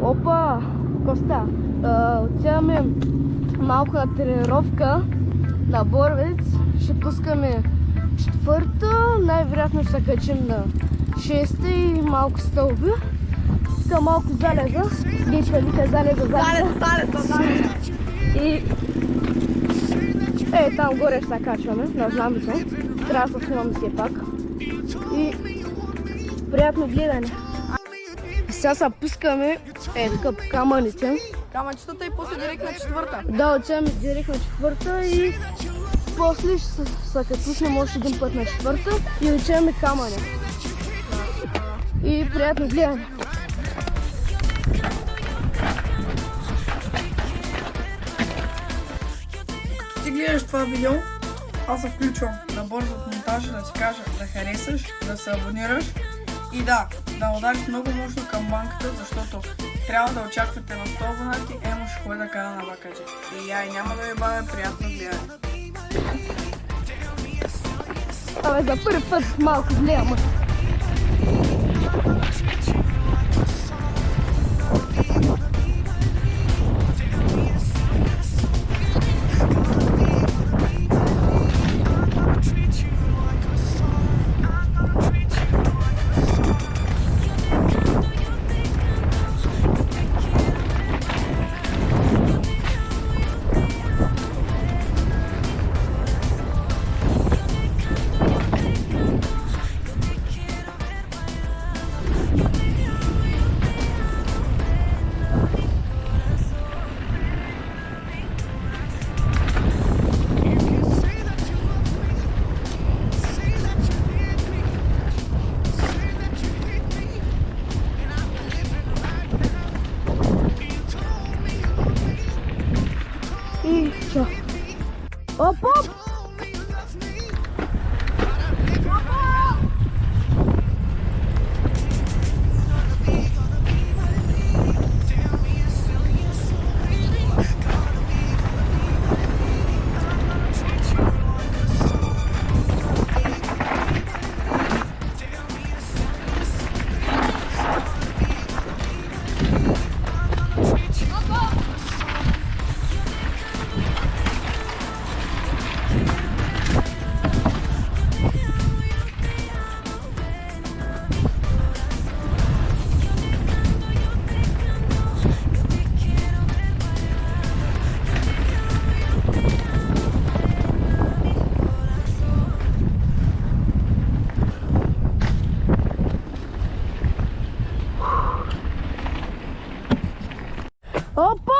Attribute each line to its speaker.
Speaker 1: Опа, Коста, отиваме малко на тренировка на Боровец. Ще пускаме четвърта, най-вероятно ще се качим на шеста и малко стълби. Тук малко залеза, лика залеза. И там горе ще се качваме, на знамето. Трябва да се снимаме все пак. И приятно гледане. Сега се пускаме тук по камъните.
Speaker 2: Камънчетата и после директ на четвърта.
Speaker 1: Да, отиваме директ на четвърта и после ще се катушнем още един път на четвърта и отиваме камъня. И приятно гледане.
Speaker 2: Ти гледаш това видео, аз се включвам набързо от монтажа да ти кажа да харесаш, да се абонираш и да удариш много мощно камбанката, защото трябва да очаквате на 100 абонати, Емо ще ходи да кара на бакаджи. И няма да ви бавя, приятно гледане.
Speaker 1: Абе, за първи път малко гледам. И чё? Оп-оп! Опа!